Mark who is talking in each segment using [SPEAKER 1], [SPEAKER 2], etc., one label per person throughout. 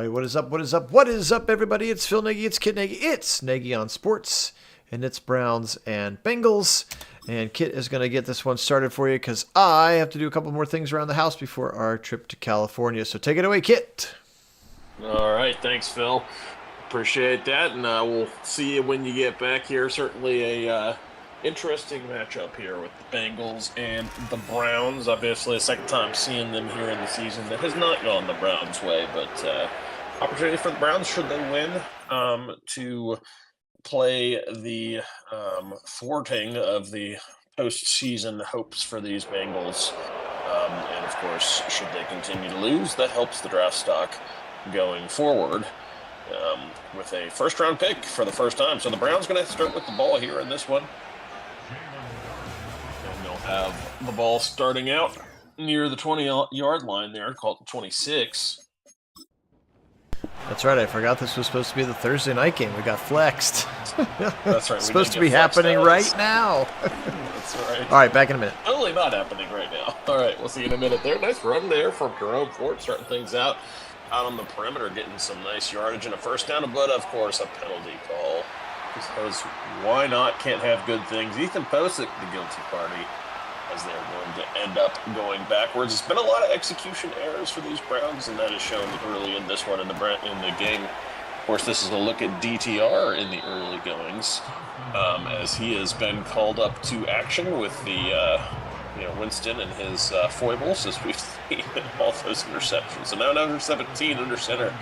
[SPEAKER 1] Alright, what is up? What is up? What is up, everybody? It's Phil Nagy, it's Kit Nagy, it's Nagy on Sports, and it's Browns and Bengals. And Kit is going to get this one started for you because I have to do a couple more things around the house before our trip to California. So take it away, Kit.
[SPEAKER 2] All right, thanks, Phil. Appreciate that, and we'll see you when you get back here. Certainly a interesting matchup here with the Bengals and the Browns. Obviously, a second time seeing them here in the season that has not gone the Browns' way, but opportunity for the Browns, should they win, to play the thwarting of the postseason hopes for these Bengals. And, of course, should they continue to lose, that helps the draft stock going forward with a first-round pick for the first time. So the Browns going to start with the ball here in this one. And they'll have the ball starting out near the 20-yard line there, called 26.
[SPEAKER 1] That's right, I forgot this was supposed to be the Thursday night game. We got flexed.
[SPEAKER 2] That's right.
[SPEAKER 1] It's supposed to be happening right now.
[SPEAKER 2] That's right.
[SPEAKER 1] All right, back in a minute.
[SPEAKER 2] Totally not happening right now. All right, we'll see you in a minute there. Nice run there from Jerome Ford, starting things out on the perimeter, getting some nice yardage and a first down, but of course a penalty call. Because why not? Can't have good things. Ethan Posick, the guilty party, as they're going to end up going backwards. It's been a lot of execution errors for these Browns, and that is shown early in this one in the game. Of course, this is a look at DTR in the early goings, as he has been called up to action with the Winston and his foibles, as we've seen in all those interceptions. So now number 17 under center.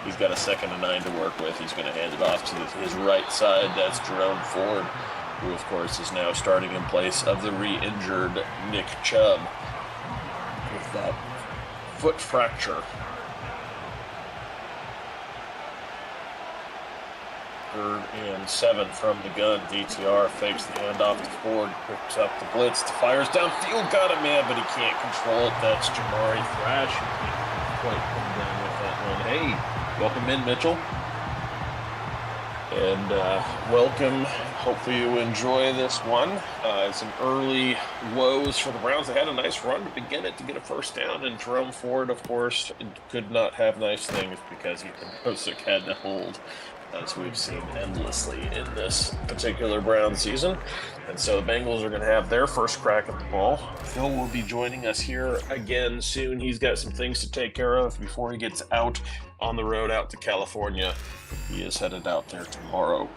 [SPEAKER 2] He's got a 2nd and 9 to work with. He's going to hand it off to his right side. That's Jerome Ford, who, of course, is now starting in place of the re-injured Nick Chubb with that foot fracture. 3rd and 7 from the gun. DTR fakes the handoff to Ford, picks up the blitz, fires downfield, got a man, but he can't control it. That's Jamari Thrash. He can't quite come down with that one. Hey, welcome in, Mitchell. And welcome. Hopefully you enjoy this one. Some early woes for the Browns. They had a nice run to begin it to get a first down, and Jerome Ford, of course, could not have nice things because Ethan Posick had to hold, as we've seen endlessly in this particular Brown season. And so the Bengals are going to have their first crack at the ball. Phil will be joining us here again soon. He's got some things to take care of before he gets out on the road out to California. He is headed out there tomorrow.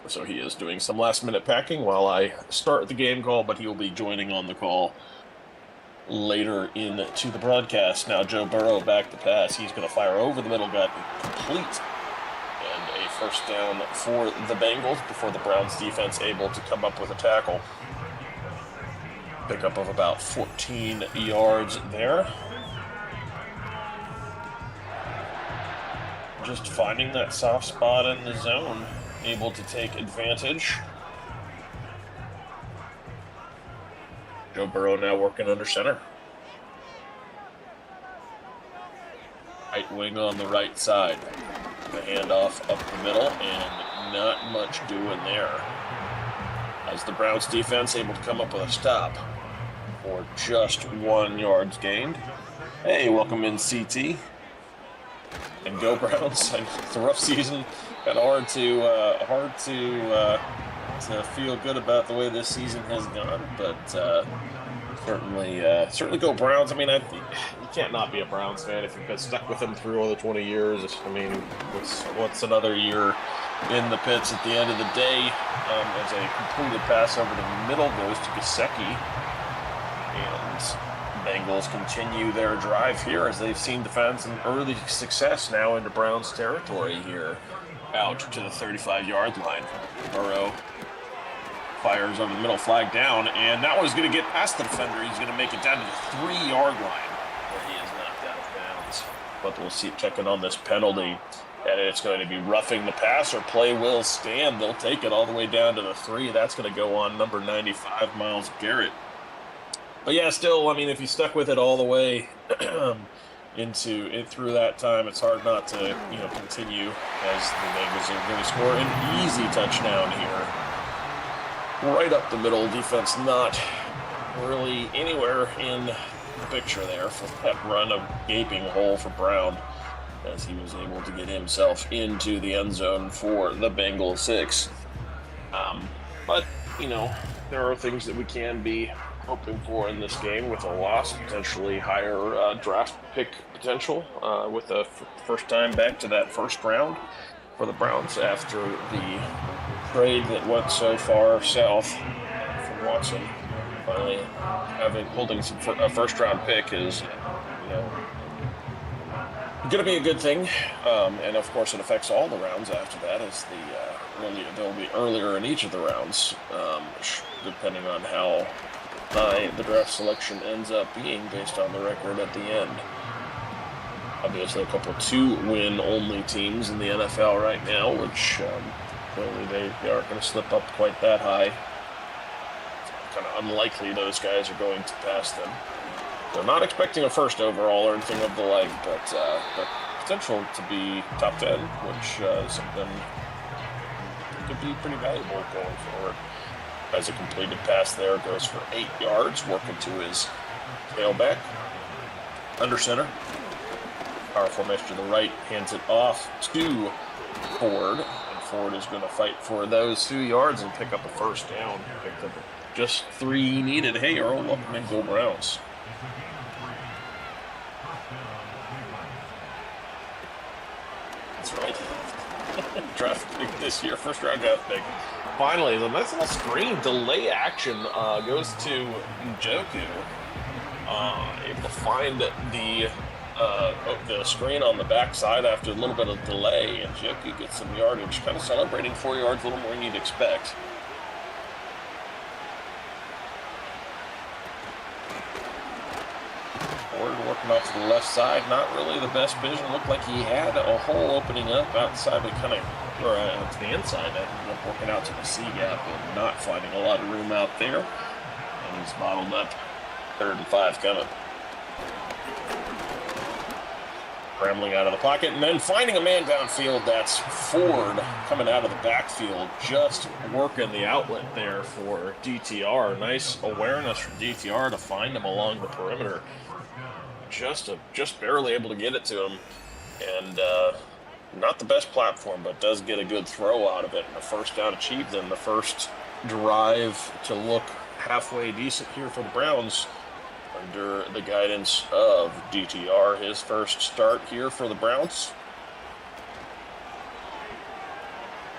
[SPEAKER 2] So he is doing some last-minute packing while I start the game call, but he will be joining on the call later into the broadcast. Now Joe Burrow back to pass. He's going to fire over the middle, got complete. And a first down for the Bengals before the Browns defense able to come up with a tackle. Pickup of about 14 yards there. Just finding that soft spot in the zone, able to take advantage. Joe Burrow now working under center. Right wing on the right side. The handoff up the middle, and not much doing there. As the Browns defense able to come up with a stop for just 1 yard gained. Hey, welcome in, CT. And go Browns. It's a rough season. Kind of hard to feel good about the way this season has gone, but certainly go Browns. I mean, you can't not be a Browns fan if you've been stuck with them through all the 20 years. I mean, what's another year in the pits at the end of the day? As a completed pass over the middle goes to Gesicki, and Bengals continue their drive here as they've seemed to find some early success now into Browns territory here, out to the 35-yard line. Burrow fires over the middle, flag down, and that one's going to get past the defender. He's going to make it down to the 3-yard line where he is knocked out of bounds. But we'll see checking on this penalty, and it's going to be roughing the passer. Play will stand. They'll take it all the way down to the 3. That's going to go on number 95, Myles Garrett. But yeah, still, I mean, if you stuck with it all the way through that time, it's hard not to, continue, as the Bengals are going to score an easy touchdown here. Right up the middle, defense not really anywhere in the picture there for that run, a gaping hole for Brown. as he was able to get himself into the end zone for the Bengals 6. But, you know, there are things that we can be hoping for in this game with a loss, potentially higher draft pick potential with a first time back to that first round for the Browns after the trade that went so far south from Watson. Finally, holding a first round pick is, you know, going to be a good thing, and of course it affects all the rounds after that, as they'll be earlier in each of the rounds, depending on how high the draft selection ends up being based on the record at the end. Obviously, a couple of 2-win only teams in the NFL right now, which clearly they aren't going to slip up quite that high. It's kind of unlikely those guys are going to pass them. They're not expecting a first overall or anything of the like, but potential to be top 10, which is something could be pretty valuable going forward. As a completed pass there, goes for 8 yards, working to his tailback. Under center. Powerful mesh to the right, hands it off to Ford. And Ford is going to fight for those 2 yards and pick up a first down. Picked up just 3 needed. Hey, Earl, welcome in, Go Browns. That's right. Draft pick this year, first round draft pick. Finally, the nice little screen delay action goes to Njoku. Able to find the screen on the backside after a little bit of delay, and Njoku gets some yardage, kind of celebrating 4 yards, a little more than you'd expect. Ford working off to the left side, not really the best vision. Looked like he had a hole opening up outside, but kind of, or to the inside. That ended up working out to the C gap and not finding a lot of room out there. And he's bottled up. 3rd and 5 coming. Scrambling out of the pocket and then finding a man downfield. That's Ford coming out of the backfield, just working the outlet there for DTR. Nice awareness from DTR to find him along the perimeter. Just barely able to get it to him, and not the best platform, but does get a good throw out of it. And the first down achieved, and the first drive to look halfway decent here for the Browns under the guidance of DTR. His first start here for the Browns.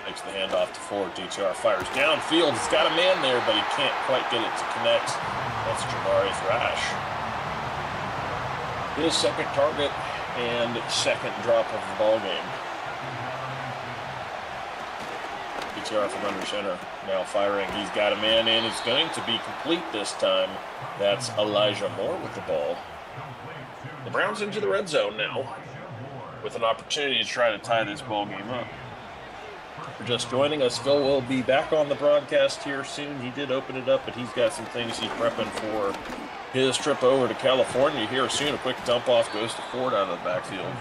[SPEAKER 2] Makes the handoff to Ford. DTR fires downfield. He's got a man there, but he can't quite get it to connect. That's Za'Darius Rash. His second target and second drop of the ball game. DTR from under center, now firing. He's got a man in. It's going to be complete this time. That's Elijah Moore with the ball. The Browns into the red zone now, with an opportunity to try to tie this ball game up. For just joining us, Phil will be back on the broadcast here soon. He did open it up, but he's got some things he's prepping for his trip over to California here soon. A quick dump off goes to Ford out of the backfield,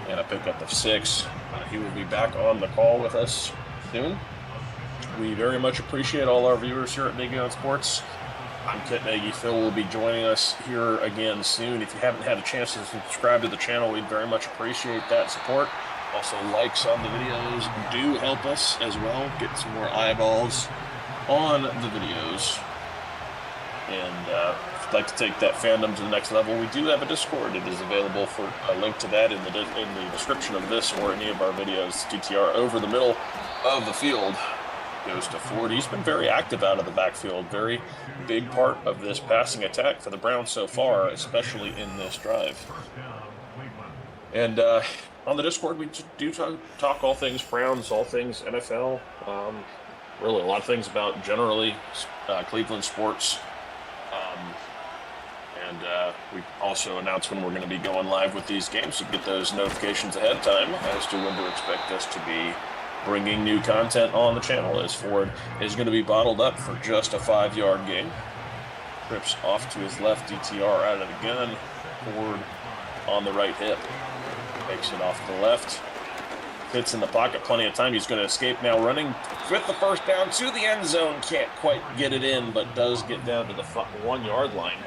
[SPEAKER 2] and a pickup of 6. He will be back on the call with us soon. We very much appreciate all our viewers here at Nagy on Sports. I'm Kit Nagy. Phil will be joining us here again soon. If you haven't had a chance to subscribe to the channel, we'd very much appreciate that support. Also, likes on the videos do help us as well. Get some more eyeballs on the videos. And if you'd like to take that fandom to the next level, we do have a Discord. It is available for a link to that in the description of this or any of our videos. DTR over the middle of the field goes to Ford. He's been very active out of the backfield. Very big part of this passing attack for the Browns so far, especially in this drive. And on the Discord, we do talk all things Browns, all things NFL. Really a lot of things about generally Cleveland sports. And we also announce when we're going to be going live with these games, so get those notifications ahead of time as to when to expect us to be bringing new content on the channel, as Ford is going to be bottled up for just a 5-yard gain. Trips off to his left, DTR out of the gun. Ford on the right hip. Makes it off to the left. Fits in the pocket, plenty of time. He's going to escape now, running with the first down to the end zone. Can't quite get it in, but does get down to the 1-yard line,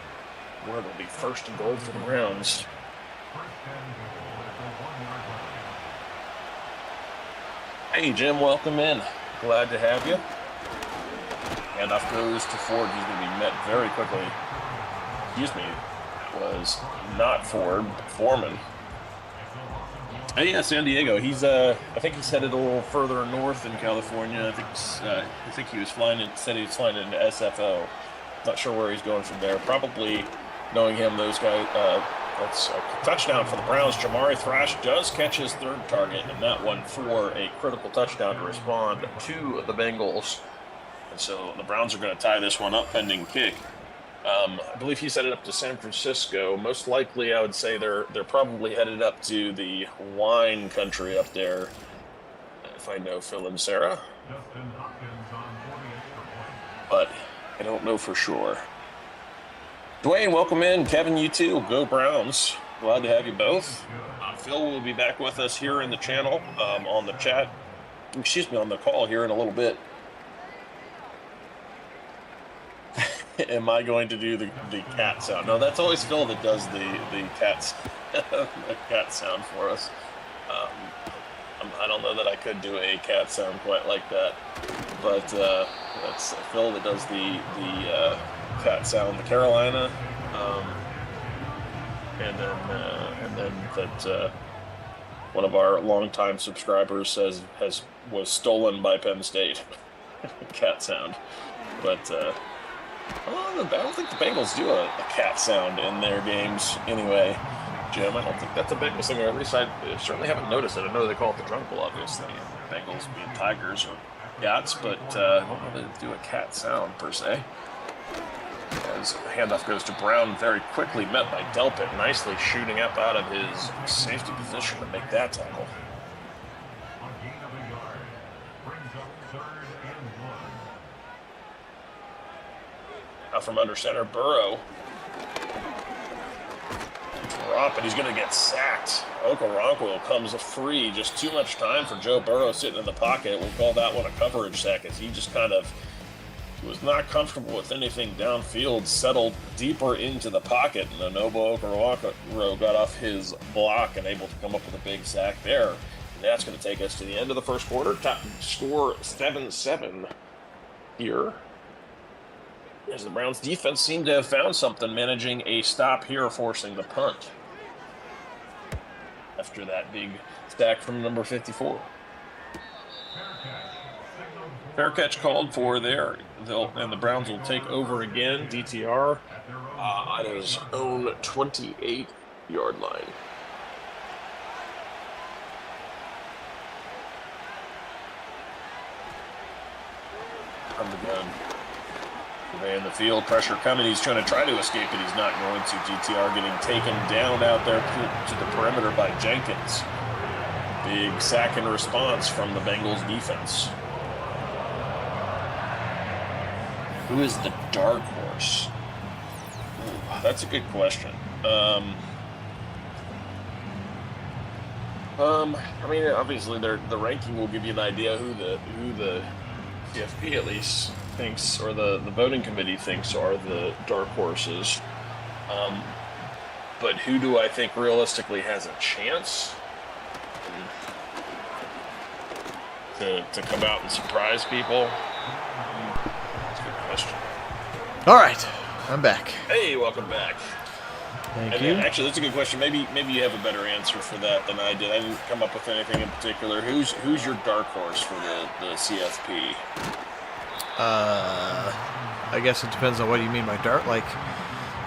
[SPEAKER 2] where it'll be first and goal for the Browns. Hey, Jim, welcome in. Glad to have you. Handoff goes to Ford. He's going to be met very quickly. Excuse me. It was not Ford, but Foreman. Hey, yeah, San Diego. He's I think he's headed a little further north in California. I think he was said he was flying into SFO. Not sure where he's going from there. Probably, knowing him, those guys. That's a touchdown for the Browns. Jamari Thrash does catch his third target, and that one for a critical touchdown to respond to the Bengals. And so the Browns are going to tie this one up pending kick. I believe he's headed up to San Francisco. Most likely, I would say they're probably headed up to the wine country up there, if I know Phil and Sarah. But I don't know for sure. Dwayne, welcome in. Kevin, you too. Go Browns. Glad to have you both. Phil will be back with us here in the channel, on the chat. On the call here in a little bit. Am I going to do the cat sound? No, that's always Phil that does the cat sound for us. I don't know that I could do a cat sound quite like that, but that's Phil that does the cat sound, the Carolina, and then that one of our longtime subscribers says was stolen by Penn State. Cat sound, but I don't think the Bengals do a cat sound in their games anyway. Jim, I don't think that's a Bengals thing, or at least I certainly haven't noticed it. I know they call it the Drunk Bull, obviously. Bengals being tigers or cats, but I don't know that they do a cat sound per se. As the handoff goes to Brown, very quickly met by Delpit, nicely shooting up out of his safety position to make that tackle. Out from under center, Burrow. Drop, and he's going to get sacked. Okoronkwo comes free. Just too much time for Joe Burrow sitting in the pocket. We'll call that one a coverage sack, as he just kind of was not comfortable with anything downfield, settled deeper into the pocket, and Anobo Okoronkwo got off his block and able to come up with a big sack there. And that's going to take us to the end of the first quarter. Top score 7-7 here, as the Browns defense seemed to have found something, managing a stop here, forcing the punt after that big stack from number 54. Fair catch called for there, and the Browns will take over again. DTR at his own 28-yard line. From the gun. In the field, pressure coming. He's trying to escape it. He's not going to. GTR getting taken down out there to the perimeter by Jenkins. Big sack in response from the Bengals defense. Who is the dark horse? Ooh, that's a good question. I mean, obviously, the ranking will give you an idea who the CFP at least thinks, or the voting committee thinks, are the dark horses. But who do I think realistically has a chance to come out and surprise people? That's a good question.
[SPEAKER 1] All right, I'm back.
[SPEAKER 2] Hey, welcome back.
[SPEAKER 1] Thank you.
[SPEAKER 2] Actually, that's a good question. Maybe you have a better answer for that than I did. I didn't come up with anything in particular. Who's your dark horse for the CFP?
[SPEAKER 1] I guess it depends on what you mean by dark. Like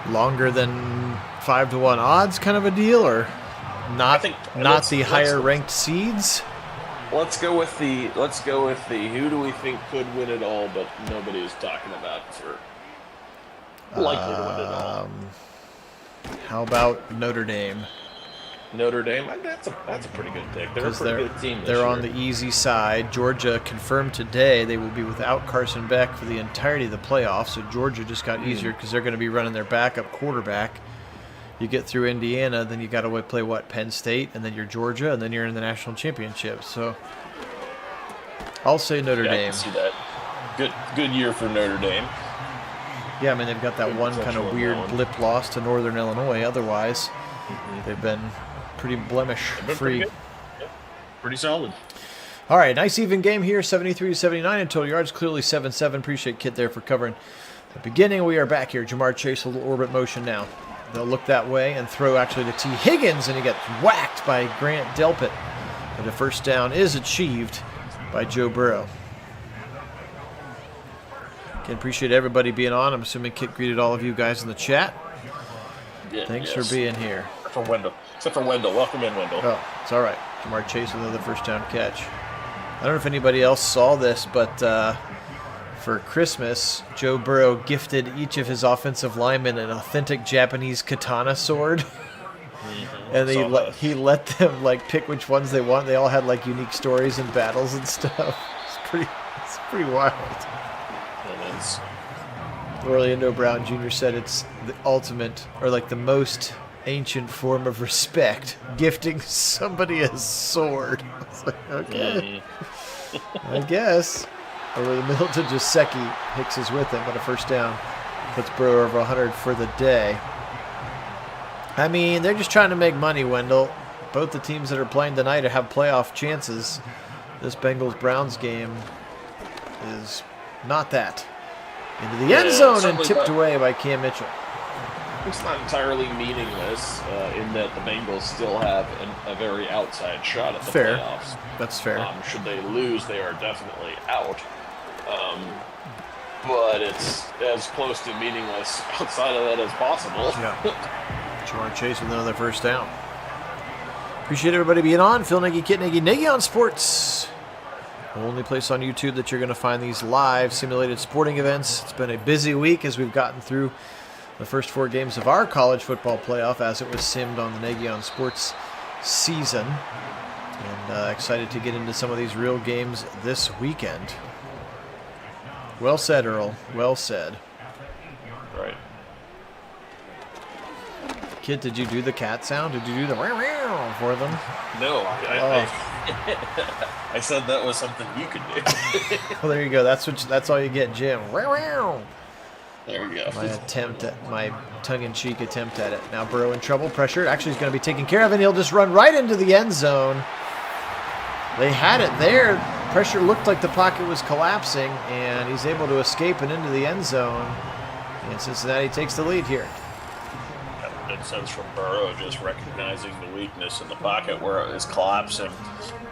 [SPEAKER 1] longer than 5-1 odds, kind of a deal, or not? Not the higher ranked seeds.
[SPEAKER 2] Let's go with the who do we think could win it all, but nobody is talking about for likely to win it all.
[SPEAKER 1] How about Notre Dame?
[SPEAKER 2] Notre Dame, that's a pretty good pick. They're a pretty good team this
[SPEAKER 1] They're
[SPEAKER 2] year.
[SPEAKER 1] on the easy side. Georgia confirmed today they will be without Carson Beck for the entirety of the playoffs, so Georgia just got easier because they're going to be running their backup quarterback. You get through Indiana, then you got to play Penn State, and then you're Georgia, and then you're in the national championship. So I'll say Notre Dame.
[SPEAKER 2] I can see that. Good year for Notre Dame.
[SPEAKER 1] Yeah, I mean, they've got that one kind of weird blip loss to Northern Illinois. Otherwise, they've been pretty blemish-free.
[SPEAKER 2] Pretty solid.
[SPEAKER 1] All right, nice even game here, 73-79 in total yards. Clearly 7-7. Appreciate Kit there for covering the beginning. We are back here. Jamar Chase, a little orbit motion now. They'll look that way and throw actually to T. Higgins, and he gets whacked by Grant Delpit. But the first down is achieved by Joe Burrow. Again, appreciate everybody being on. I'm assuming Kit greeted all of you guys in the chat.
[SPEAKER 2] Yeah,
[SPEAKER 1] Thanks for being here.
[SPEAKER 2] Except for Wendell. Welcome in, Wendell.
[SPEAKER 1] Oh, it's all right. Jamar Chase with another first down catch. I don't know if anybody else saw this, but for Christmas, Joe Burrow gifted each of his offensive linemen an authentic Japanese katana sword. And he let them like pick which ones they want. They all had like unique stories and battles and stuff. It's pretty wild.
[SPEAKER 2] It is.
[SPEAKER 1] Orlando Brown Jr. said it's the ultimate, or like the most ancient form of respect, gifting somebody a sword. I was like, okay, I guess. Over the middle to Jaceki. Hicks is with him, but a first down puts Burrow over 100 for the day. I mean, they're just trying to make money, Wendell. Both the teams that are playing tonight have playoff chances. This Bengals-Browns game is not that. Into the end zone and tipped away by Cam Mitchell.
[SPEAKER 2] It's not entirely meaningless in that the Bengals still have a very outside shot at the playoffs.
[SPEAKER 1] That's fair.
[SPEAKER 2] Should they lose, they are definitely out. But it's as close to meaningless outside of that as possible.
[SPEAKER 1] Yeah. Jamar Chase with another first down. Appreciate everybody being on. Phil Nagy, Kit Nagy, Nagy on Sports. The only place on YouTube that you're going to find these live simulated sporting events. It's been a busy week as we've gotten through the first 4 games of our college football playoff as it was simmed on the Nagy on Sports season. And excited to get into some of these real games this weekend. Well said, Earl. Well said.
[SPEAKER 2] Right.
[SPEAKER 1] Kid, did you do the cat sound? Did you do the meow for them?
[SPEAKER 2] No, I said that was something you could do.
[SPEAKER 1] Well, there you go. That's all you get, Jim.
[SPEAKER 2] There we go.
[SPEAKER 1] My tongue-in-cheek attempt at it. Now Burrow in trouble. Pressure. Actually, he's going to be taken care of, and he'll just run right into the end zone. They had it there. Pressure looked like the pocket was collapsing, and he's able to escape and into the end zone. And Cincinnati takes the lead here.
[SPEAKER 2] Good sense from Burrow, just recognizing the weakness in the pocket where it was collapsing,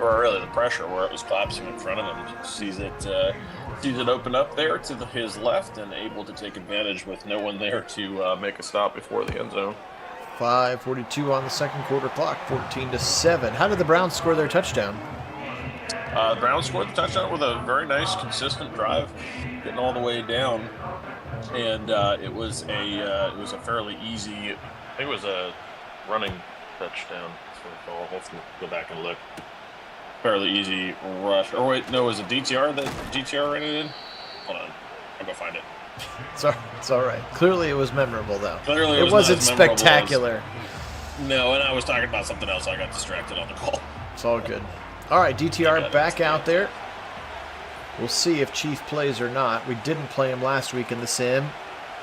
[SPEAKER 2] or really the pressure where it was collapsing in front of him. Sees it open up there to his left and able to take advantage with no one there to make a stop before the end zone.
[SPEAKER 1] 5:42 on the second quarter clock, 14-7. How did the Browns score their touchdown?
[SPEAKER 2] The Browns scored the touchdown with a very nice, consistent drive, getting all the way down, and it was a fairly easy. I think it was a running touchdown. I'll have to go back and look. Fairly easy rush. Or wait, no, was it DTR that GTR ran it in? Hold on, I'll go find it.
[SPEAKER 1] It's all right. Clearly, it was memorable, though.
[SPEAKER 2] Clearly,
[SPEAKER 1] it wasn't spectacular.
[SPEAKER 2] No, and I was talking about something else. I got distracted on the call.
[SPEAKER 1] It's all good. All right, DTR back out there. We'll see if Chief plays or not. We didn't play him last week in the sim,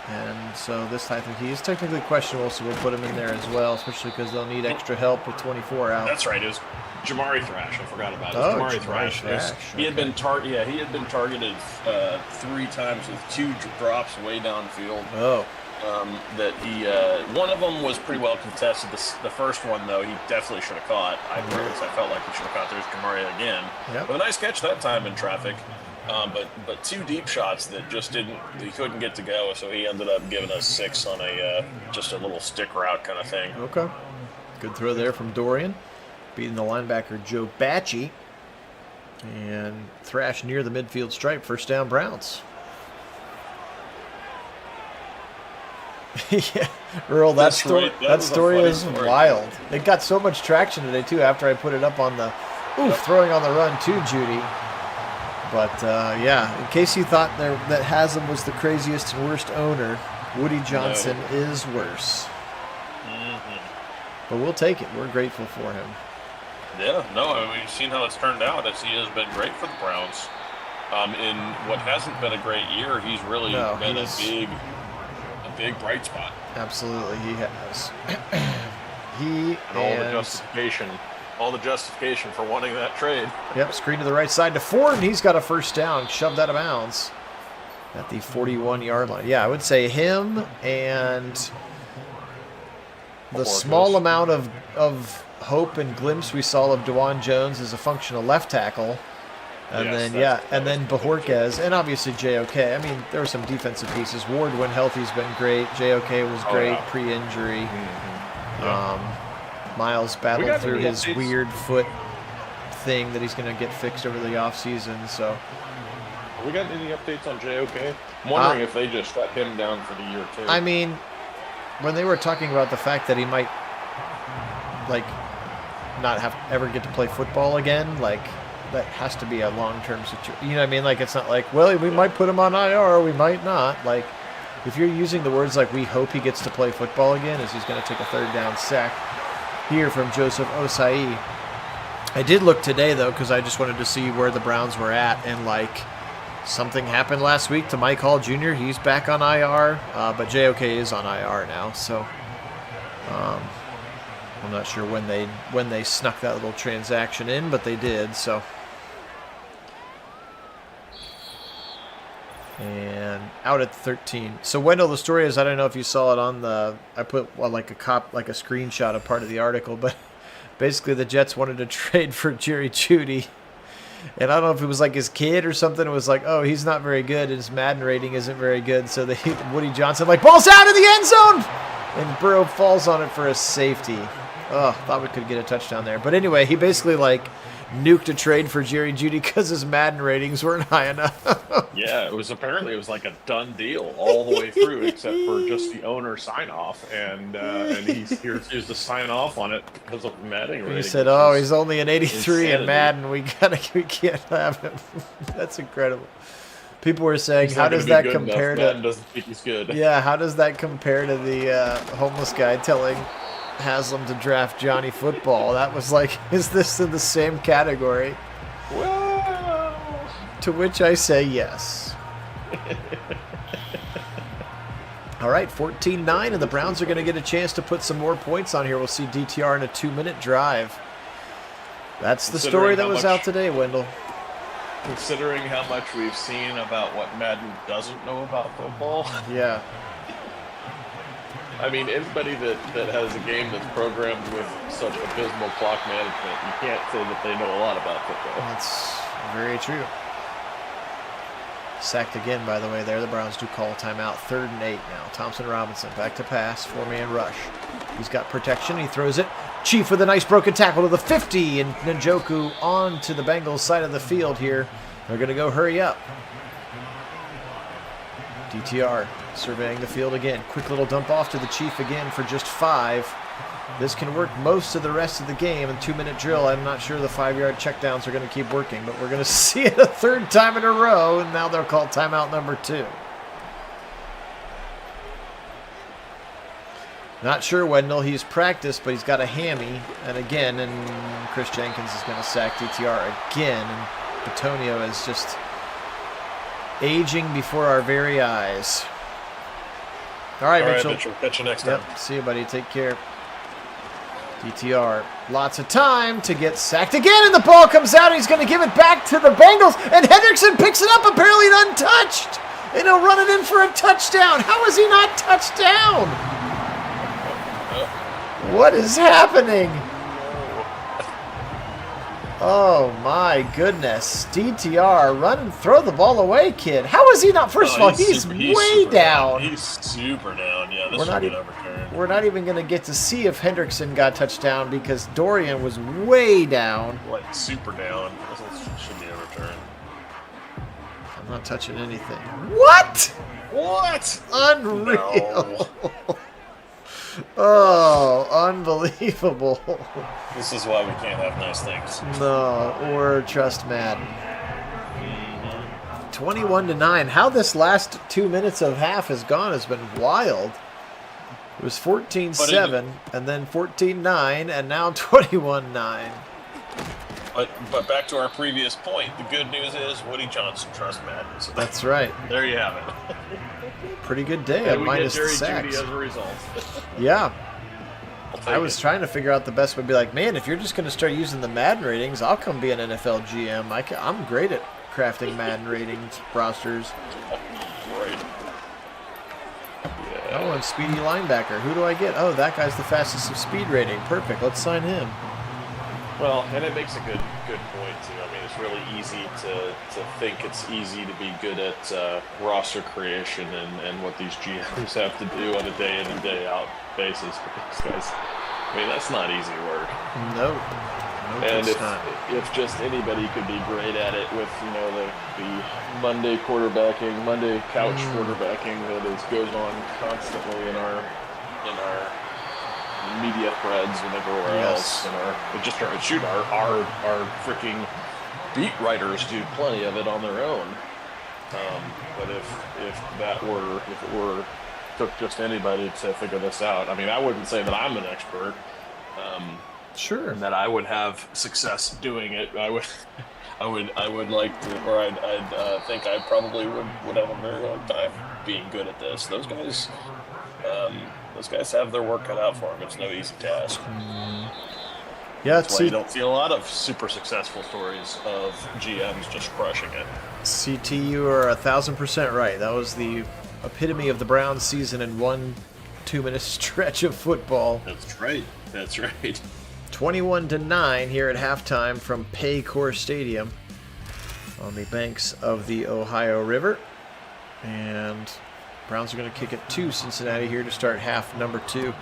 [SPEAKER 1] and so this time he is technically questionable, so we'll put him in there as well, especially because they'll need extra help with 24 out.
[SPEAKER 2] That's right. It was Jamari Thrash. I forgot about it. Jamari Thrash. He had been targeted 3 times with 2 drops way downfield.
[SPEAKER 1] Oh.
[SPEAKER 2] That he one of them was pretty well contested. The first one, though, he definitely should have caught. I felt like he should have caught. There's Jamari again.
[SPEAKER 1] Yep.
[SPEAKER 2] But a nice catch that time in traffic. But 2 deep shots that he couldn't get to go, so he ended up giving us 6 on just a little stick route kind of thing.
[SPEAKER 1] Okay. Good throw there from Dorian, beating the linebacker Joe Bacci. And Thrash near the midfield stripe. First down, Browns. Yeah, Earl, that story is wild. It got so much traction today, too, after I put it up on the throwing on the run to Judy. But, yeah, in case you thought that Haslam was the craziest and worst owner, Woody Johnson is worse. But we'll take it. We're grateful for him.
[SPEAKER 2] Yeah, no, I mean, we've seen how it's turned out as he has been great for the Browns. In what hasn't been a great year, he's really been a big bright spot.
[SPEAKER 1] Absolutely, he has. He
[SPEAKER 2] and all the justification for wanting that trade.
[SPEAKER 1] Yep, screen to the right side to Ford, and he's got a first down, shoved out of bounds at the 41-yard line. Yeah, I would say him and the small amount of hope and glimpse we saw of DeJuan Jones as a functional left tackle. And then Bajorquez, and obviously JOK. I mean, there were some defensive pieces. Ward, when healthy, has been great. JOK was great pre-injury. Miles battled through his weird foot thing that he's going to get fixed over the offseason. So,
[SPEAKER 2] have we got any updates on JOK? I'm wondering if they just shut him down for the year too.
[SPEAKER 1] I mean, when they were talking about the fact that he might, like, not ever get to play football again, like, that has to be a long-term situation. You know what I mean? Like, it's not like, well, we might put him on IR, we might not. Like, if you're using the words like, we hope he gets to play football again, as he's going to take a third down sack here from Joseph Osayi. I did look today, though, because I just wanted to see where the Browns were at, and, like, something happened last week to Mike Hall Jr. He's back on IR, but JOK is on IR now, so I'm not sure when they snuck that little transaction in, but they did, so. And out at 13. So Wendell, the story is, I don't know if you saw it on I put like a screenshot of part of the article, but basically the Jets wanted to trade for Jerry Jeudy. And I don't know if it was like his kid or something. It was like, oh, he's not very good, and his Madden rating isn't very good. So Woody Johnson, like, ball's out of the end zone! And Burrow falls on it for a safety. Oh, thought we could get a touchdown there. But anyway, he basically, like, nuked a trade for Jerry Jeudy because his Madden ratings weren't high enough.
[SPEAKER 2] Yeah, it was like a done deal all the way through, except for just the owner sign off, and he refused to sign off on it because of Madden ratings.
[SPEAKER 1] He said, "Oh, he's only an 83 in Madden. We can't have him." That's incredible. People were saying, "How does that compare to?"
[SPEAKER 2] Madden doesn't think he's good.
[SPEAKER 1] Yeah, how does that compare to the homeless guy telling Haslam to draft Johnny Football? That was like, is this in the same category?
[SPEAKER 2] Well,
[SPEAKER 1] to which I say yes. All right, 14-9, and the Browns are going to get a chance to put some more points on here. We'll see DTR in a 2-minute drive. That's the story that was out today, Wendell.
[SPEAKER 2] Considering how much we've seen about what Madden doesn't know about football.
[SPEAKER 1] Yeah.
[SPEAKER 2] I mean, anybody that has a game that's programmed with such abysmal clock management, you can't say that they know a lot about football.
[SPEAKER 1] That's very true. Sacked again, by the way, there. The Browns do call a timeout. 3rd and 8 now. Thompson Robinson back to pass. 4-man rush. He's got protection. He throws it. Chief with a nice broken tackle to the 50, and Njoku on to the Bengals side of the field here. They're going to go hurry up. DTR surveying the field again. Quick little dump off to the Chief again for just 5. This can work most of the rest of the game. In 2-minute drill, I'm not sure the 5-yard checkdowns are going to keep working, but we're going to see it a 3rd time in a row, and now they'll call timeout number 2. Not sure, Wendell. He's practiced, but he's got a hammy. And again, and Chris Jenkins is going to sack DTR again. And Batonio is just aging before our very eyes. All right, Mitchell.
[SPEAKER 2] Catch you next time.
[SPEAKER 1] Yep. See you, buddy. Take care. DTR. Lots of time to get sacked again, and the ball comes out. And he's going to give it back to the Bengals. And Hendrickson picks it up, apparently untouched. And he'll run it in for a touchdown. How is he not touched down? What is happening? Oh my goodness. DTR, run and throw the ball away, kid. How is he not? First of all, he's way down.
[SPEAKER 2] He's super down. Yeah, this should get overturned.
[SPEAKER 1] We're not even going to get to see if Hendrickson got touchdown because Dorian was way down.
[SPEAKER 2] Like super down. This should be overturned.
[SPEAKER 1] I'm not touching anything. What?
[SPEAKER 2] What?
[SPEAKER 1] Unreal. No. Oh, unbelievable.
[SPEAKER 2] This is why we can't have nice things.
[SPEAKER 1] No, or trust Madden. 21-9. How this last 2 minutes of half has gone has been wild. It was 14-7, and then 14-9, and now 21-9.
[SPEAKER 2] But back to our previous point, the good news is Woody Johnson trusts Madden. So
[SPEAKER 1] that's right.
[SPEAKER 2] There you have it.
[SPEAKER 1] Pretty good day, minus the sacks.
[SPEAKER 2] Jeudy as a result.
[SPEAKER 1] Yeah.
[SPEAKER 2] I'll
[SPEAKER 1] I was trying to figure out the best way to be like, man, if you're just going to start using the Madden ratings, I'll come be an NFL GM. I'm great at crafting Madden ratings rosters.
[SPEAKER 2] Right. Yeah.
[SPEAKER 1] I want speedy linebacker. Who do I get? Oh, that guy's the fastest of speed rating. Perfect. Let's sign him.
[SPEAKER 2] Well, and it makes a good point too. I mean, it's really easy to think it's easy to be good at roster creation and what these GMs have to do on a day in and day out basis. But these guys, I mean, that's not easy work.
[SPEAKER 1] Nope,
[SPEAKER 2] and
[SPEAKER 1] it's not.
[SPEAKER 2] If just anybody could be great at it with the Monday quarterbacking, Monday couch quarterbacking that goes on constantly in our media threads and everywhere else, and our freaking beat writers do plenty of it on their own. But if it took just anybody to figure this out, I mean, I wouldn't say that I'm an expert.
[SPEAKER 1] Sure.
[SPEAKER 2] And that I would have success doing it. I would like to, or I'd think I probably would have a very long time being good at this. Those guys have their work cut out for them. It's no easy task.
[SPEAKER 1] Yeah,
[SPEAKER 2] that's why you don't see a lot of super successful stories of GMs just crushing it.
[SPEAKER 1] CT, you are 1,000% right. That was the epitome of the Browns season in 1 2-minute stretch of football.
[SPEAKER 2] That's right.
[SPEAKER 1] 21-9 here at halftime from Paycor Stadium on the banks of the Ohio River. And Browns are going to kick it to Cincinnati here to start half number 2.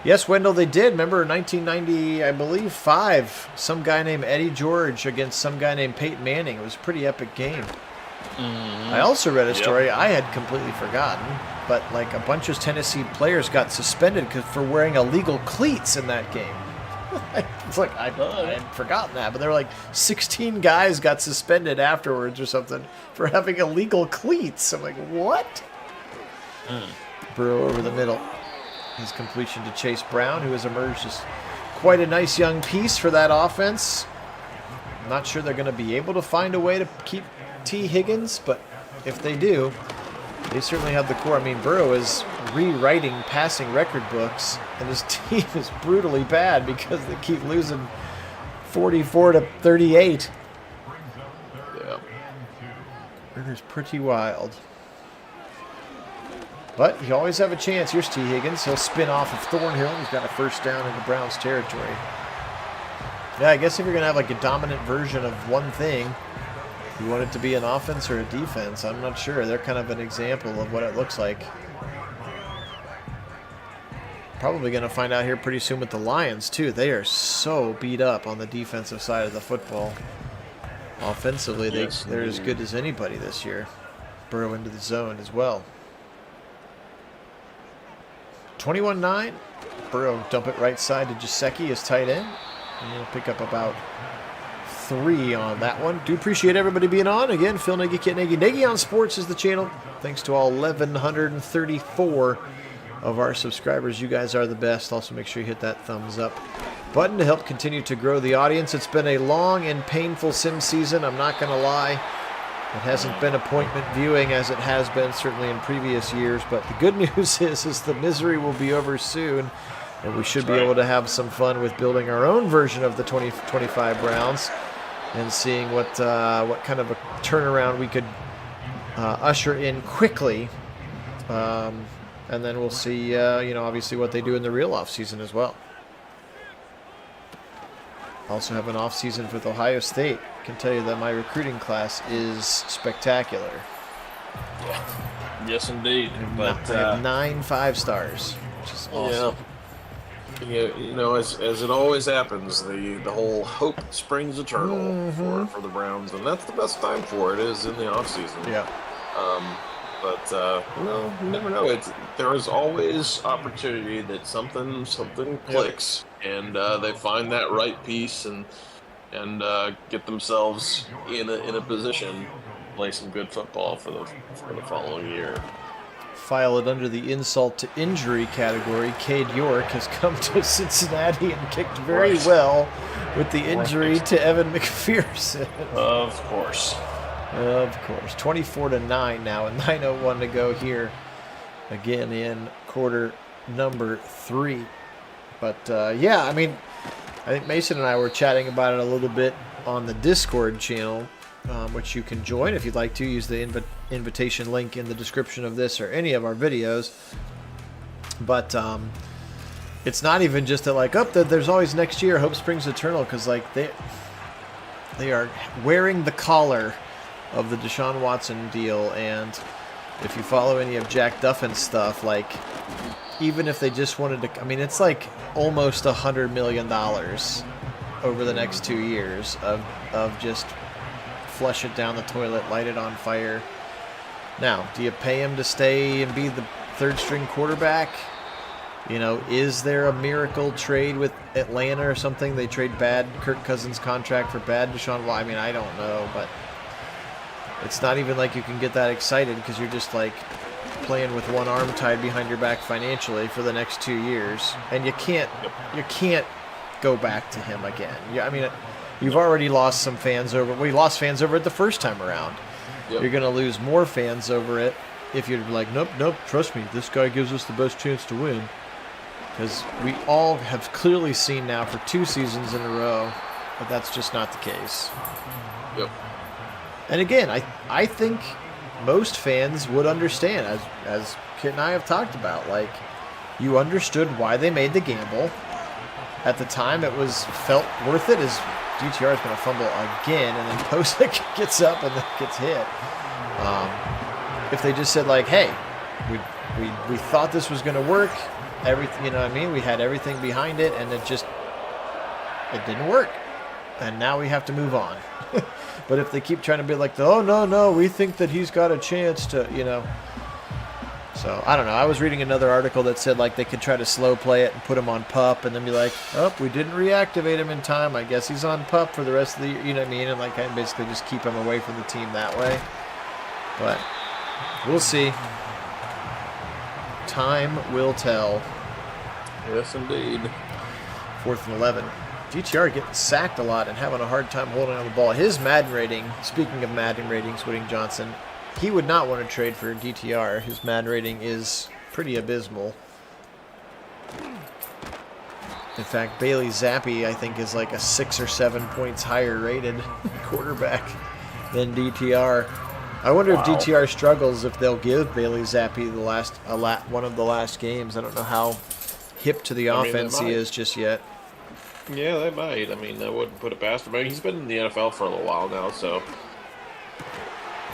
[SPEAKER 1] Yes, Wendell, they did. Remember 1990, I believe, 5. Some guy named Eddie George against some guy named Peyton Manning. It was a pretty epic game. I also read a story I had completely forgotten, but like a bunch of Tennessee players got suspended for wearing illegal cleats in that game. It's like I had forgotten that, but there were like 16 guys got suspended afterwards or something for having illegal cleats. I'm like, what? Burrow over the middle. His completion to Chase Brown, who has emerged as quite a nice young piece for that offense. I'm not sure they're going to be able to find a way to keep T. Higgins, but if they do, they certainly have the core. I mean, Burrow is rewriting passing record books, and his team is brutally bad because they keep losing 44-38.
[SPEAKER 2] Yeah.
[SPEAKER 1] It is pretty wild. But you always have a chance. Here's T. Higgins. He'll spin off of Thornhill. He's got a first down into Browns territory. Yeah, I guess if you're going to have like a dominant version of one thing, you want it to be an offense or a defense. I'm not sure. They're kind of an example of what it looks like. Probably going to find out here pretty soon with the Lions, too. They are so beat up on the defensive side of the football. Offensively, they're as good as anybody this year. Burrow into the zone as well. 21-9. Burrow dump it right side to Gesicki, his tight end. And he'll pick up about 3 on that one. Do appreciate everybody being on. Again, Phil Nagy, Kit Nagy. Nagy on Sports is the channel. Thanks to all 1,134 of our subscribers. You guys are the best. Also, make sure you hit that thumbs up button to help continue to grow the audience. It's been a long and painful sim season. I'm not going to lie. It hasn't been appointment viewing as it has been certainly in previous years. But the good news is the misery will be over soon. And we should be able to have some fun with building our own version of the 2025 Browns and seeing what kind of a turnaround we could usher in quickly. And then we'll see, obviously what they do in the real offseason as well. Also have an offseason with Ohio State. I can tell you that my recruiting class is spectacular.
[SPEAKER 2] Yeah. Yes, indeed.
[SPEAKER 1] I have 9 5-stars, which is awesome.
[SPEAKER 2] Yeah, as it always happens, the whole hope springs eternal for the Browns, and that's the best time for it is in the offseason.
[SPEAKER 1] Yeah.
[SPEAKER 2] But you never know. There is always opportunity that something clicks, and they find that right piece and get themselves in a position to play some good football for the following year.
[SPEAKER 1] File it under the insult to injury category. Cade York has come to Cincinnati and kicked very well with the injury to Evan McPherson.
[SPEAKER 2] Of course.
[SPEAKER 1] 24-9 now, and 9:01 to go here. Again in quarter number 3. But, yeah, I mean, I think Mason and I were chatting about it a little bit on the Discord channel, which you can join if you'd like to. Use the invitation link in the description of this or any of our videos. But it's not even just that, like, there's always next year, hope springs eternal, because, like, they are wearing the collar of the Deshaun Watson deal, and if you follow any of Jack Duffin's stuff, like, even if they just wanted to, I mean, it's like almost $100 million over the next 2 years of just flush it down the toilet, light it on fire. Now, do you pay him to stay and be the third-string quarterback? You know, is there a miracle trade with Atlanta or something? They trade bad Kirk Cousins contract for bad Deshaun Watson. I mean, I don't know, but it's not even like you can get that excited because you're just like playing with one arm tied behind your back financially for the next 2 years, and you can't go back to him again. Yeah, I mean, you've already lost some fans over. We lost fans over it the first time around. Yep. You're going to lose more fans over it if you're like, nope, trust me, this guy gives us the best chance to win. Because we all have clearly seen now for 2 seasons in a row that that's just not the case.
[SPEAKER 2] Yep.
[SPEAKER 1] And again, I think most fans would understand, as Kit and I have talked about. Like, you understood why they made the gamble. At the time, it felt worth it, as DTR is going to fumble again, and then Posick gets up and then gets hit. If they just said, like, hey, we thought this was going to work, everything, you know what I mean? We had everything behind it, and it didn't work. And now we have to move on. But if they keep trying to be like, oh, no, we think that he's got a chance to, you know. So, I don't know. I was reading another article that said, like, they could try to slow play it and put him on PUP and then be like, oh, we didn't reactivate him in time. I guess he's on PUP for the rest of the year. You know what I mean? And, like, I basically just keep him away from the team that way. But we'll see. Time will tell.
[SPEAKER 2] Yes, indeed.
[SPEAKER 1] 4th and 11. DTR getting sacked a lot and having a hard time holding on the ball. His Madden rating, speaking of Madden ratings, Whitting Johnson, he would not want to trade for DTR. His Madden rating is pretty abysmal. In fact, Bailey Zappi, I think, is like a 6 or 7 points higher rated quarterback than DTR. I wonder if DTR struggles if they'll give Bailey Zappi one of the last games. I don't know how hip to the offense he is just yet.
[SPEAKER 2] Yeah, they might. I mean, I wouldn't put it past him. I mean, he's been in the NFL for a little while now, so.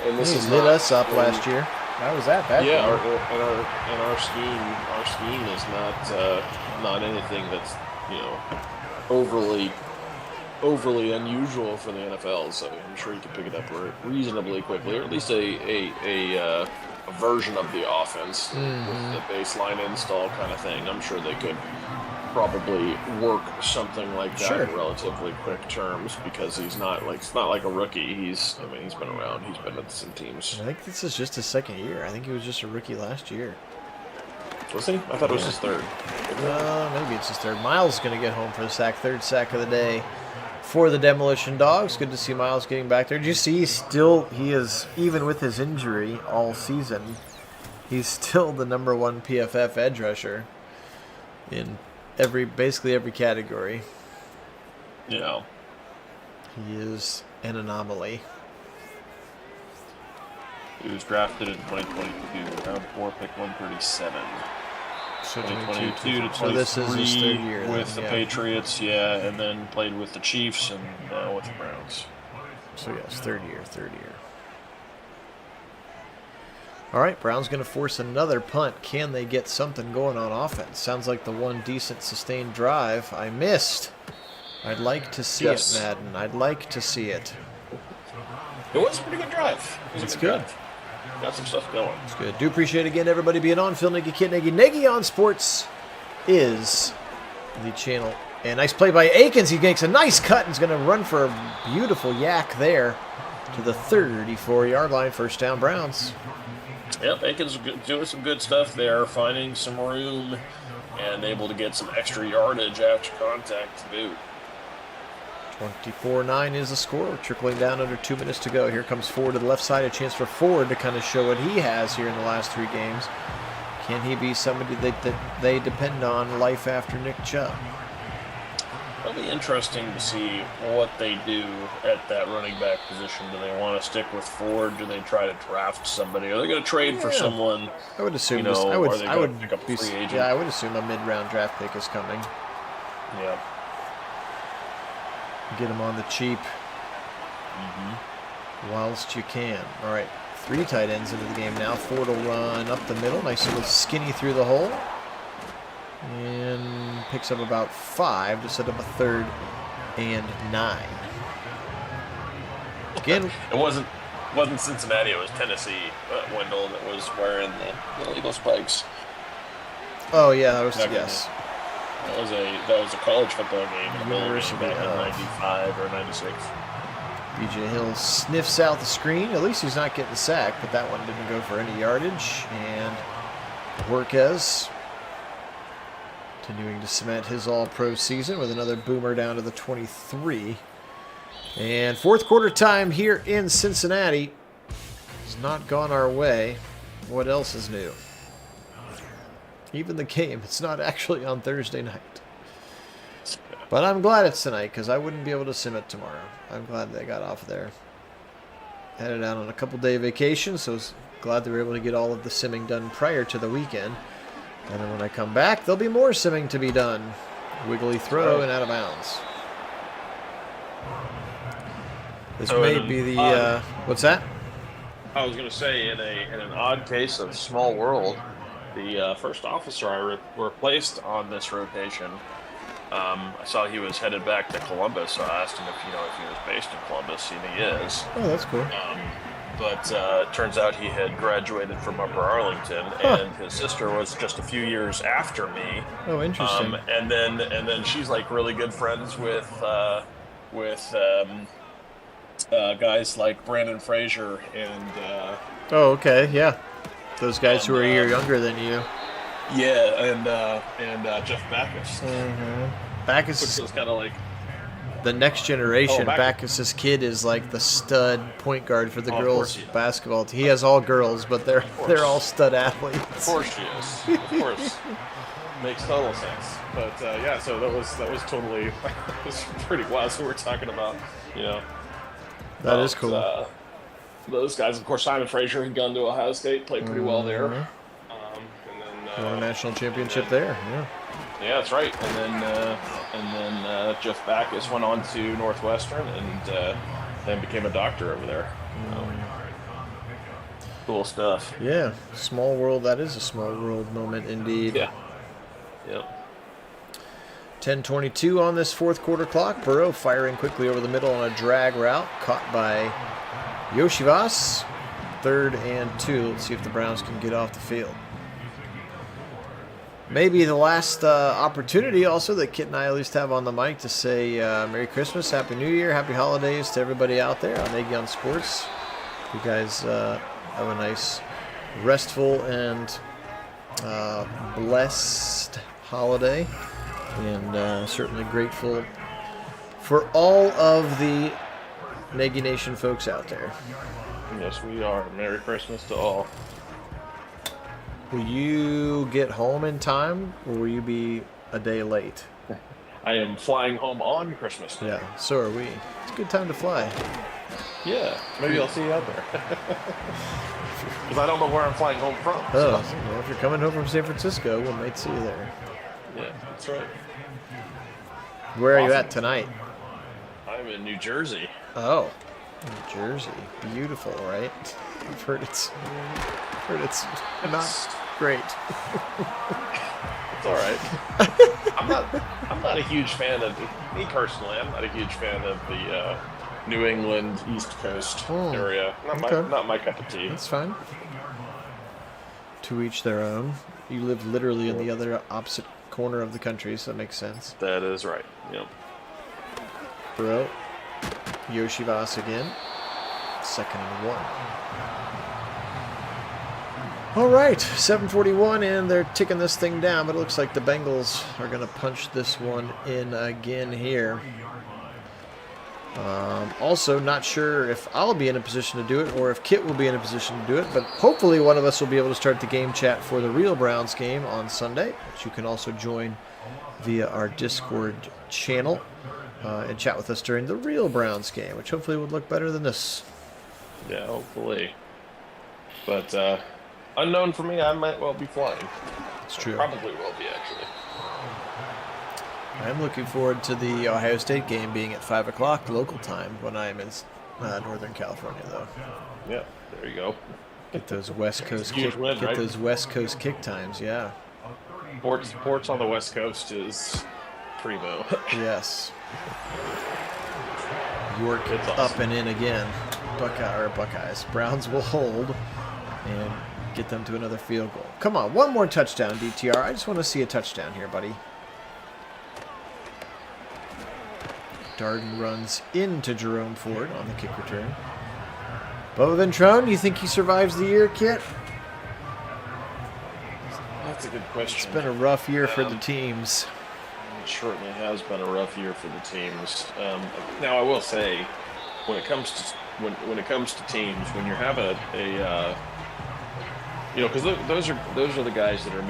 [SPEAKER 2] And this
[SPEAKER 1] he lit us up last year. How was that?
[SPEAKER 2] Yeah, our scheme is not anything that's, you know, overly unusual for the NFL. So I'm sure you can pick it up reasonably quickly, or at least a version of the offense with the baseline install kind of thing. I'm sure they could probably work something like that in relatively quick terms, because it's not like a rookie. He's been around. He's been at some teams.
[SPEAKER 1] I think this is just his second year. I think he was just a rookie last year.
[SPEAKER 2] Was he? I thought it was his third.
[SPEAKER 1] Maybe it's his third. Miles is going to get home for the sack. 3rd sack of the day for the Demolition Dogs. Good to see Miles getting back there. Did you see he is, even with his injury all season, he's still the #1 PFF edge rusher in basically every category.
[SPEAKER 2] Yeah.
[SPEAKER 1] He is an anomaly.
[SPEAKER 2] He was drafted in 2022, round 4, pick 137.
[SPEAKER 1] So
[SPEAKER 2] 2022 to 23
[SPEAKER 1] so this is his 3rd year
[SPEAKER 2] with the Patriots, and then played with the Chiefs and now with the Browns.
[SPEAKER 1] So yes, 3rd year. All right, Brown's going to force another punt. Can they get something going on offense? Sounds like the one decent sustained drive I missed. I'd like to see it, Madden. I'd like to see it.
[SPEAKER 2] It was a pretty good drive.
[SPEAKER 1] It's good.
[SPEAKER 2] Got some stuff going.
[SPEAKER 1] It's good. Do appreciate, again, everybody being on. Phil Nagy, Kit Nagy. Nagy on Sports is the channel. And nice play by Akins. He makes a nice cut and is going to run for a beautiful yak there to the 34-yard line. 1st down, Browns.
[SPEAKER 2] Yep, Akins doing some good stuff there, finding some room and able to get some extra yardage after contact to boot.
[SPEAKER 1] 24-9 is the score. Trickling down under 2 minutes to go. Here comes Ford to the left side. A chance for Ford to kind of show what he has here in the last 3 games. Can he be somebody that they depend on life after Nick Chubb?
[SPEAKER 2] It'll be interesting to see what they do at that running back position. Do they want to stick with Ford? Do they try to draft somebody? Are they going to trade for someone?
[SPEAKER 1] I would assume
[SPEAKER 2] I would pick up a free agent.
[SPEAKER 1] Yeah, I would assume a mid-round draft pick is coming.
[SPEAKER 2] Yeah.
[SPEAKER 1] Get him on the cheap. Whilst you can. All right, 3 tight ends into the game now. Ford will run up the middle. Nice little skinny through the hole. And picks up about 5 to set up a 3rd and 9. Again,
[SPEAKER 2] it wasn't Cincinnati. It was Tennessee. Wendell that was wearing the illegal spikes.
[SPEAKER 1] Oh yeah, that was yes.
[SPEAKER 2] That was a college football game.
[SPEAKER 1] University
[SPEAKER 2] back in '95 or '96.
[SPEAKER 1] BJ Hill sniffs out the screen. At least he's not getting sacked, but that one didn't go for any yardage. And Worquez continuing to cement his all-pro season with another boomer down to the 23. And fourth quarter time here in Cincinnati has not gone our way. What else is new? Even the game, it's not actually on Thursday night. But I'm glad it's tonight because I wouldn't be able to sim it tomorrow. I'm glad they got off there. Headed out on a couple-day vacation, so I was glad they were able to get all of the simming done prior to the weekend. And then when I come back, there'll be more simming to be done. Wiggly throw and out of bounds. This may be the... what's that?
[SPEAKER 2] I was going to say, in an odd case of small world, the first officer I replaced on this rotation, I saw he was headed back to Columbus, so I asked him if he was based in Columbus, and he is.
[SPEAKER 1] Oh, that's cool.
[SPEAKER 2] But it turns out he had graduated from Upper Arlington, and his sister was just a few years after me.
[SPEAKER 1] Oh, interesting.
[SPEAKER 2] And then she's like really good friends with guys like Brandon Frazier and.
[SPEAKER 1] Oh, okay, yeah. Those guys who are a year younger than you.
[SPEAKER 2] Yeah, and Jeff Backus.
[SPEAKER 1] Backus
[SPEAKER 2] Which was kind of like
[SPEAKER 1] the next generation. Backus's kid is like the stud point guard for the girls basketball team. He has all girls, but they're all stud athletes.
[SPEAKER 2] Of course she is. Of course. Makes total sense. But yeah, so that was totally that was pretty wild. So we're talking about,
[SPEAKER 1] that is cool.
[SPEAKER 2] Those guys, of course, Simon Frazier had gone to Ohio State, played pretty well there. And then
[SPEAKER 1] won a national championship there. Yeah.
[SPEAKER 2] Yeah, that's right. And then Jeff Backus went on to Northwestern and then became a doctor over there. Cool stuff.
[SPEAKER 1] Yeah, small world. That is a small world moment indeed.
[SPEAKER 2] Yeah. Yep.
[SPEAKER 1] 10:22 on this fourth quarter clock. Burrow firing quickly over the middle on a drag route, caught by Yoshivas. 3rd and 2. Let's see if the Browns can get off the field. Maybe the last opportunity also that Kit and I at least have on the mic to say Merry Christmas, Happy New Year, Happy Holidays to everybody out there on Nagy on Sports. You guys have a nice, restful, and blessed holiday. And certainly grateful for all of the Nagy Nation folks out there.
[SPEAKER 2] Yes, we are. Merry Christmas to all.
[SPEAKER 1] Will you get home in time, or will you be a day late?
[SPEAKER 2] I am flying home on Christmas Day.
[SPEAKER 1] Yeah, so are we. It's a good time to fly.
[SPEAKER 2] Yeah, maybe I'll see you out there. Because I don't know where I'm flying home from.
[SPEAKER 1] Oh, so. Well, if you're coming home from San Francisco, we might see you there.
[SPEAKER 2] Yeah, that's right.
[SPEAKER 1] Where are you at tonight?
[SPEAKER 2] I'm in New Jersey.
[SPEAKER 1] Oh, New Jersey. Beautiful, right? I've heard it's not great.
[SPEAKER 2] It's all right. I'm not a huge fan of me personally. I'm not a huge fan of the New England East Coast area. Not my cup of tea.
[SPEAKER 1] That's fine. To each their own. You live literally in the other opposite corner of the country, so that makes sense.
[SPEAKER 2] That is right. Yep.
[SPEAKER 1] Burrow. Yoshivas again. 2nd and 1. All right, 7:41, and they're ticking this thing down, but it looks like the Bengals are going to punch this one in again here. Also, not sure if I'll be in a position to do it or if Kit will be in a position to do it, but hopefully one of us will be able to start the game chat for the real Browns game on Sunday, which you can also join via our Discord channel and chat with us during the real Browns game, which hopefully would look better than this.
[SPEAKER 2] Yeah, hopefully. But unknown for me, I might well be flying.
[SPEAKER 1] It's true.
[SPEAKER 2] Probably will be, actually.
[SPEAKER 1] I'm looking forward to the Ohio State game being at 5 o'clock local time when I'm in Northern California, though.
[SPEAKER 2] Yeah, there you go.
[SPEAKER 1] Get those West Coast those West Coast kick times, yeah.
[SPEAKER 2] Sports on the West Coast is primo.
[SPEAKER 1] Yes. York
[SPEAKER 2] It's awesome.
[SPEAKER 1] up and in again. Buckeyes. Browns will hold and get them to another field goal. Come on, one more touchdown, DTR. I just want to see a touchdown here, buddy. Darden runs into Jerome Ford on the kick return. Bubba Ventrone, you think he survives the year, Kit?
[SPEAKER 2] That's a good question.
[SPEAKER 1] It's been a rough year for the teams.
[SPEAKER 2] It certainly has been a rough year for the teams. Now, I will say, when it comes to teams, when you're having because those are the guys that are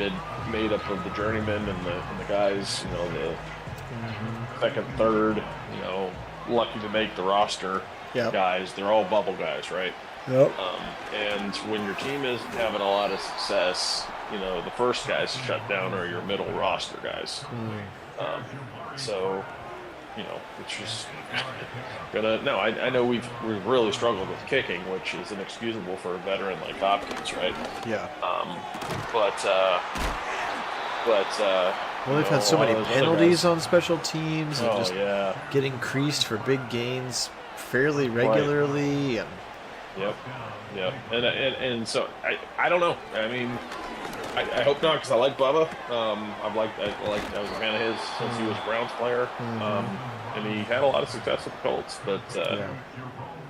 [SPEAKER 2] made up of the journeymen and the guys, the second, third, lucky to make the roster guys. They're all bubble guys, right?
[SPEAKER 1] Yep.
[SPEAKER 2] And when your team isn't having a lot of success, the first guys shut down are your middle roster guys. So, it's just I know we've really struggled with kicking, which is inexcusable for a veteran like Hopkins, right?
[SPEAKER 1] Yeah.
[SPEAKER 2] Well,
[SPEAKER 1] they've had so many penalties on special teams and just
[SPEAKER 2] yeah.
[SPEAKER 1] getting creased for big gains fairly regularly.
[SPEAKER 2] Right. Yep. And so I don't know. I mean, I hope not, because I like Bubba. I was a fan of his since he was a Browns player, and he had a lot of success with the Colts. But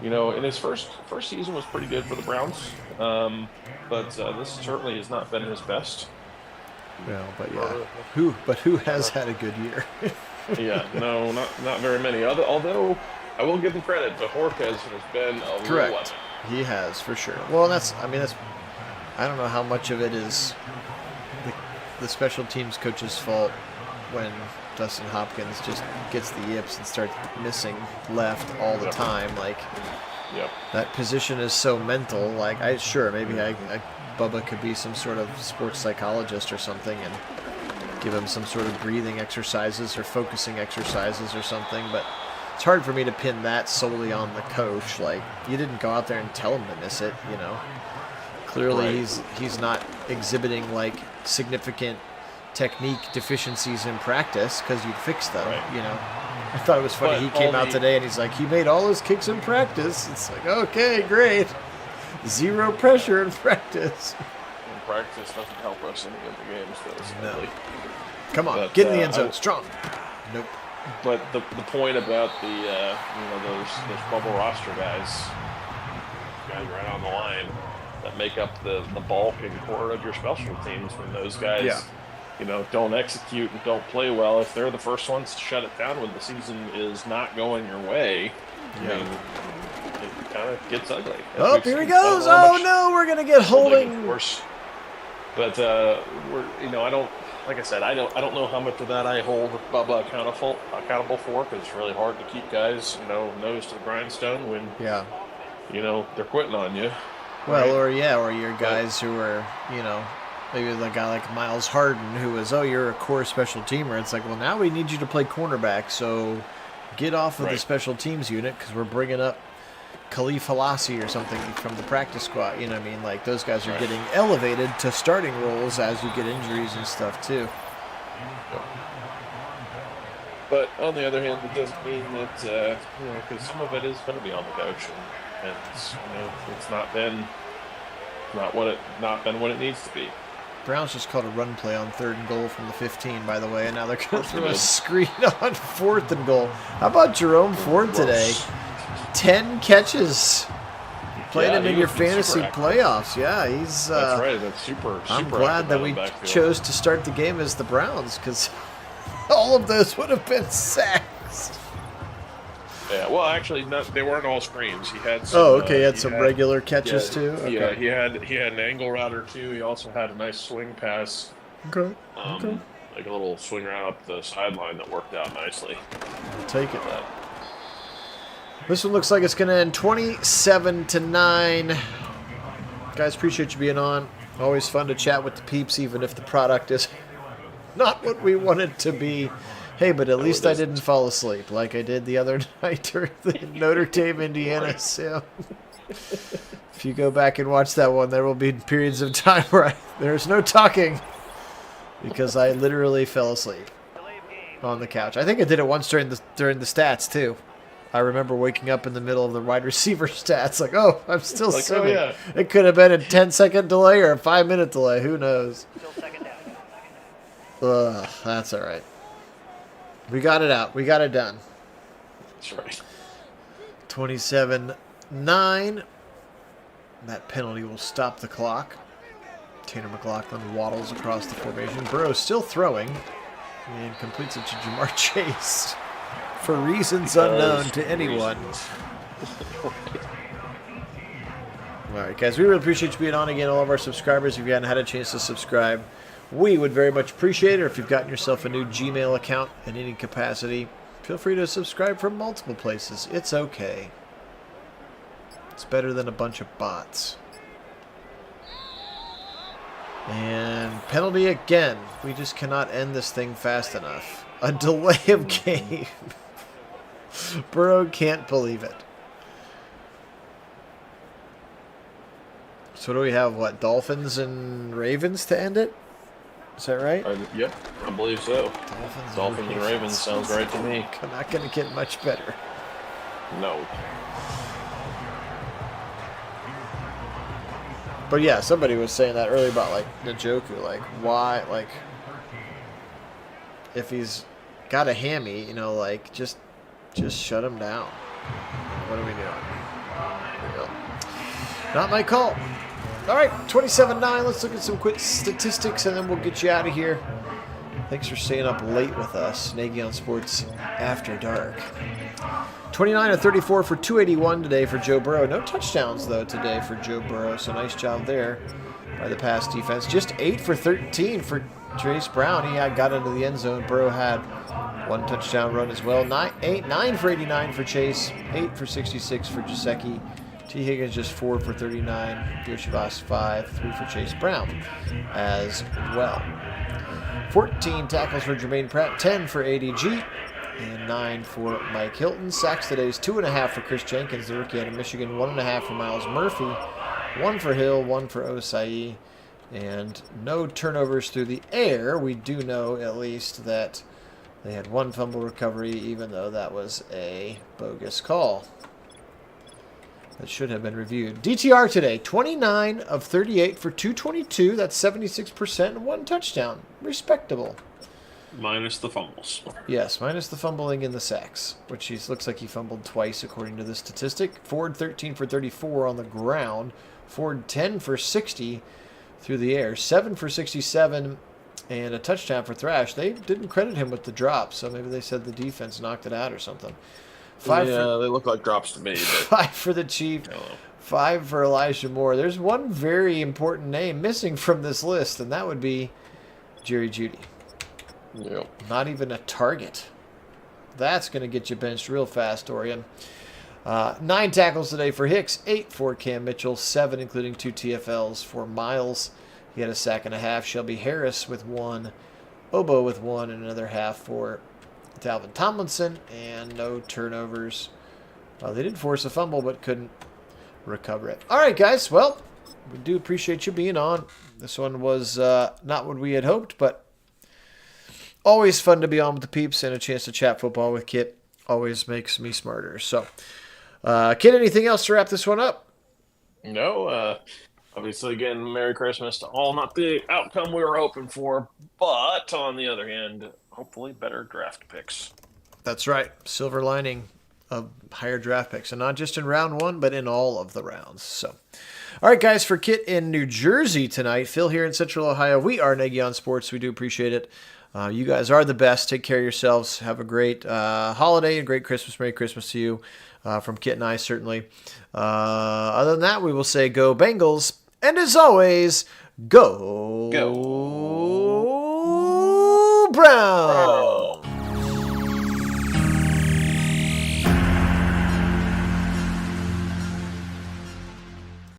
[SPEAKER 2] in his first season was pretty good for the Browns. But this certainly has not been his best.
[SPEAKER 1] Well, but who has had a good year?
[SPEAKER 2] Yeah, no, not very many. Although I will give him credit, but Horkes has been a real weapon.
[SPEAKER 1] He has, for sure. Well, that's I don't know how much of it is the special teams coach's fault when Dustin Hopkins just gets the yips and starts missing left all the time. That position is so mental. Maybe Bubba could be some sort of sports psychologist or something and give him some sort of breathing exercises or focusing exercises or something, but it's hard for me to pin that solely on the coach. You didn't go out there and tell him to miss it, Clearly he's not exhibiting significant technique deficiencies in practice because you'd fix them, I thought it was funny. He came out today and he's like, he made all his kicks in practice. It's like, okay, great. Zero pressure in practice.
[SPEAKER 2] And practice doesn't help us in the games, though.
[SPEAKER 1] No. Come on, get in the end zone, strong. Nope.
[SPEAKER 2] But the point about those bubble roster guys right on the line that make up the bulk and core of your special teams, when those guys don't execute and don't play well, if they're the first ones to shut it down when the season is not going your way, I mean, it kind of gets ugly.
[SPEAKER 1] Oh, here he goes! Oh no, we're gonna get holding.
[SPEAKER 2] But I don't. Like I said, I don't know how much of that I hold Bubba accountable for, because it's really hard to keep guys, nose to the grindstone when they're quitting on you.
[SPEAKER 1] Well, or your guys who are, maybe the guy like Miles Harden who was, you're a core special teamer. It's like, well, now we need you to play cornerback, so get off of the special teams unit because we're bringing up Khalif Halassi or something from the practice squad. You know what I mean? Those guys are getting elevated to starting roles as you get injuries and stuff too.
[SPEAKER 2] But on the other hand, it doesn't mean that because some of it is going to be on the coach, and it's not been what it needs to be.
[SPEAKER 1] Browns just called a run play on 3rd and goal from the 15, by the way, and now they're going to throw a screen on 4th and goal. How about Jerome Ford today? 10 catches. Played him in your fantasy playoffs. Yeah, he's.
[SPEAKER 2] That's right. That's super.
[SPEAKER 1] I'm glad that we chose to start the game as the Browns, because all of those would have been sacks.
[SPEAKER 2] Yeah, well, actually, no, they weren't all screens. He had some.
[SPEAKER 1] Oh, okay. He had some regular catches
[SPEAKER 2] yeah,
[SPEAKER 1] too. Okay.
[SPEAKER 2] yeah. He had an angle router too. He also had a nice swing pass,
[SPEAKER 1] Okay. Okay.
[SPEAKER 2] like a little swing route up the sideline that worked out nicely.
[SPEAKER 1] I'll take it.
[SPEAKER 2] But,
[SPEAKER 1] This one looks like it's going to end 27-9. Guys, appreciate you being on. Always fun to chat with the peeps, even if the product is not what we want it to be. Hey, but at least I didn't fall asleep like I did the other night during the Notre Dame Indiana. So if you go back and watch that one, there will be periods of time where there's no talking because I literally fell asleep on the couch. I think I did it once during the stats too. I remember waking up in the middle of the wide receiver stats, like, oh, I'm still swimming. Oh, yeah. It could have been a 10-second delay or a 5-minute delay. Who knows? Ugh, that's all right. We got it out. We got it done.
[SPEAKER 2] That's right.
[SPEAKER 1] 27-9. That penalty will stop the clock. Tanner McLaughlin waddles across the formation. Burrow still throwing and completes it to Jamar Chase. For reasons unknown to anyone. All right, guys, we really appreciate you being on again. All of our subscribers, if you hadn't had a chance to subscribe, we would very much appreciate it. Or if you've gotten yourself a new Gmail account in any capacity, feel free to subscribe from multiple places. It's okay. It's better than a bunch of bots. And penalty again. We just cannot end this thing fast enough. A delay of game. Burrow can't believe it. So do we have, what, Dolphins and Ravens to end it? Is that right?
[SPEAKER 2] Yep, I believe so. Dolphins and Ravens sounds right to me.
[SPEAKER 1] Not going to get much better.
[SPEAKER 2] No.
[SPEAKER 1] But yeah, somebody was saying that earlier about, like, Njoku. Like, why, like, if he's got a hammy, you know, like, just shut him down. What are we doing? Not my call. All right, 27-9. Let's look at some quick statistics, and then we'll get you out of here. Thanks for staying up late with us. Nagy on Sports After Dark. 29 of 34 for 281 today for Joe Burrow. No touchdowns, though, today for Joe Burrow, so nice job there by the pass defense. Just 8 for 13 for Chase Brown. He got into the end zone. Burrow had one touchdown run as well. 9 for 89 for Chase. 8 for 66 for Gesicki. T. Higgins just 4 for 39. Yoshavas 5. 3 for Chase Brown as well. 14 tackles for Jermaine Pratt. 10 for ADG. And 9 for Mike Hilton. Sacks today is 2.5 for Chris Jenkins, the rookie out of Michigan. 1.5 for Miles Murphy. 1 for Hill. 1 for Osai. And no turnovers through the air. We do know at least that they had 1 fumble recovery, even though that was a bogus call. That should have been reviewed. DTR today, 29 of 38 for 222. That's 76% and 1 touchdown. Respectable.
[SPEAKER 2] Minus the fumbles.
[SPEAKER 1] Yes, minus the fumbling and the sacks, which looks like he fumbled twice according to the statistic. Ford 13 for 34 on the ground. Ford 10 for 60 through the air. 7 for 67 and a touchdown for Thrash. They didn't credit him with the drop, so maybe they said the defense knocked it out or something.
[SPEAKER 2] They look like drops to me. But
[SPEAKER 1] 5 for the Chief. 5 for Elijah Moore. There's one very important name missing from this list, and that would be Jerry Jeudy.
[SPEAKER 2] Yep.
[SPEAKER 1] Not even a target. That's going to get you benched real fast, Dorian. 9 tackles today for Hicks, 8 for Cam Mitchell, 7 including 2 TFLs for Miles. He had a sack and a half. Shelby Harris with 1, Obo with 1, and another half for Dalvin Tomlinson, and no turnovers. They did force a fumble, but couldn't recover it. All right, guys. Well, we do appreciate you being on. This one was not what we had hoped, but always fun to be on with the peeps, and a chance to chat football with Kit always makes me smarter. So, Kit, anything else to wrap this one up?
[SPEAKER 2] No. Obviously, again, Merry Christmas to all. Not the outcome we were hoping for, but on the other hand, hopefully better draft picks.
[SPEAKER 1] That's right. Silver lining of higher draft picks, and not just in round 1, but in all of the rounds. So, all right, guys, for Kit in New Jersey tonight, Phil here in Central Ohio, we are Nagy on Sports. We do appreciate it. You guys are the best. Take care of yourselves. Have a great holiday and great Christmas. Merry Christmas to you from Kit and I, certainly. Other than that, we will say go Bengals. And as always, go
[SPEAKER 2] Go
[SPEAKER 1] Browns!